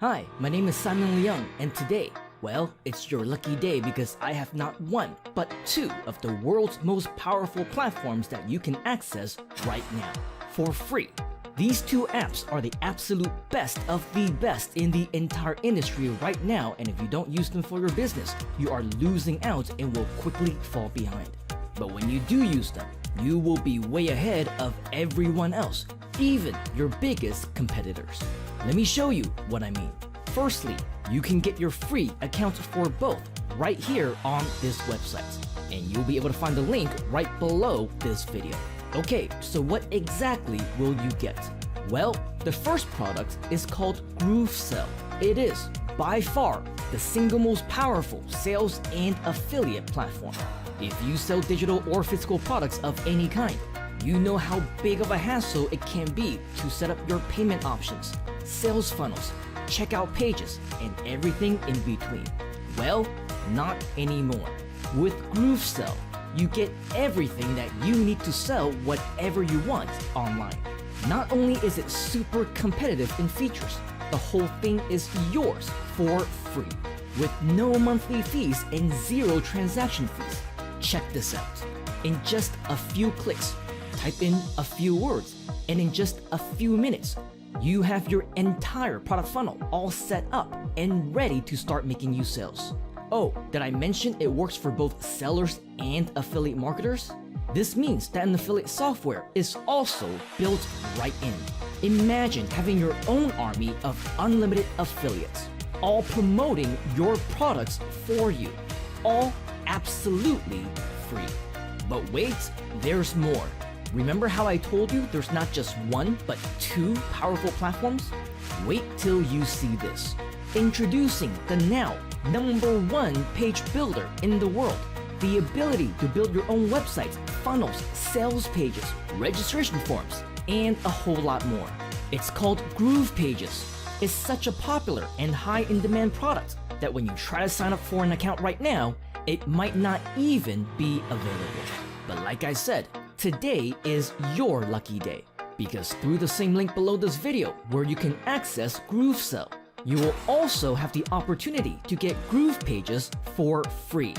Hi, my name is Simon Leung, and today, well, it's your lucky day because I have not one, but two of the world's most powerful platforms that you can access right now, for free. These two apps are the absolute best of the best in the entire industry right now, and if you don't use them for your business, you are losing out and will quickly fall behind. But when you do use them, you will be way ahead of everyone else, even your biggest competitors. Let me show you what I mean. Firstly, you can get your free account for both right here on this website, and you'll be able to find the link right below this video. Okay, so what exactly will you get? Well, the first product is called GrooveSell. It is, by far, the single most powerful sales and affiliate platform. If you sell digital or physical products of any kind, you know how big of a hassle it can be to set up your payment options, sales funnels, checkout pages, and everything in between. Well, not anymore. With GrooveSell, you get everything that you need to sell whatever you want online. Not only is it super competitive in features, the whole thing is yours for free, with no monthly fees and zero transaction fees. Check this out. In just a few clicks, type in a few words, and in just a few minutes, you have your entire product funnel all set up and ready to start making you sales. Oh, did I mention it works for both sellers and affiliate marketers? This means that an affiliate software is also built right in. Imagine having your own army of unlimited affiliates, all promoting your products for you, all absolutely free. But wait, there's more. Remember how I told you there's not just one, but two powerful platforms? Wait till you see this. Introducing the now #1 page builder in the world. The ability to build your own websites, funnels, sales pages, registration forms, and a whole lot more. It's called GroovePages. It's such a popular and high in demand product that when you try to sign up for an account right now, it might not even be available. But like I said, today is your lucky day, because through the same link below this video where you can access GrooveSell, you will also have the opportunity to get GroovePages for free.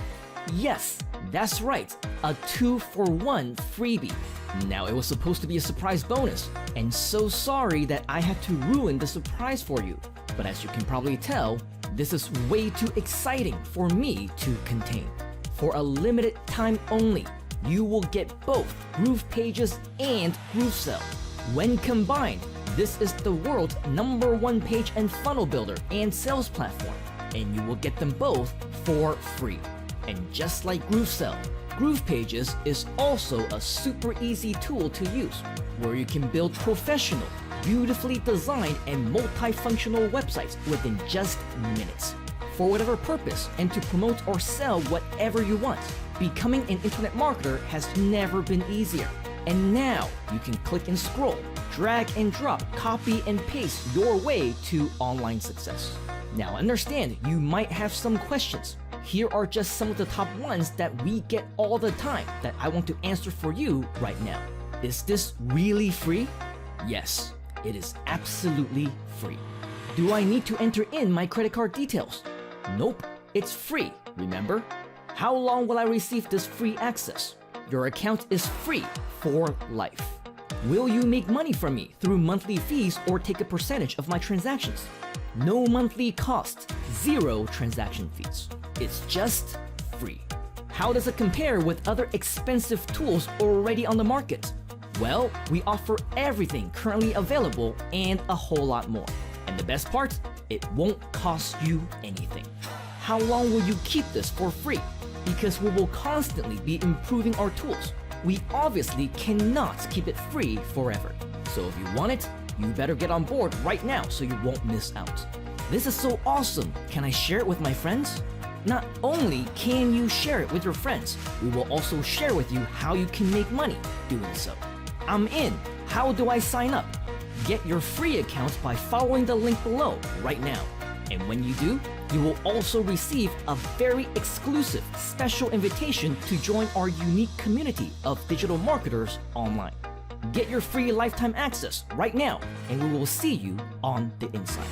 Yes, that's right, a 2-for-1 freebie. Now, it was supposed to be a surprise bonus, and so sorry that I had to ruin the surprise for you. But as you can probably tell, this is way too exciting for me to contain. For a limited time only, you will get both GroovePages and GrooveSell. When combined, this is the world's #1 page and funnel builder and sales platform, and you will get them both for free. And just like GrooveSell, GroovePages is also a super easy tool to use, where you can build professional, beautifully designed and multifunctional websites within just minutes, for whatever purpose, and to promote or sell whatever you want. Becoming an internet marketer has never been easier. And now you can click and scroll, drag and drop, copy and paste your way to online success. Now understand, you might have some questions. Here are just some of the top ones that we get all the time that I want to answer for you right now. Is this really free? Yes, it is absolutely free. Do I need to enter in my credit card details? Nope, it's free, remember? How long will I receive this free access? Your account is free for life. Will you make money from me through monthly fees or take a percentage of my transactions? No monthly cost, zero transaction fees. It's just free. How does it compare with other expensive tools already on the market? Well, we offer everything currently available and a whole lot more. And the best part, it won't cost you anything. How long will you keep this for free? Because we will constantly be improving our tools. We obviously cannot keep it free forever. So if you want it, you better get on board right now so you won't miss out. This is so awesome. Can I share it with my friends? Not only can you share it with your friends, we will also share with you how you can make money doing so. I'm in. How do I sign up? Get your free account by following the link below right now. And when you do, you will also receive a very exclusive special invitation to join our unique community of digital marketers online. Get your free lifetime access right now, and we will see you on the inside.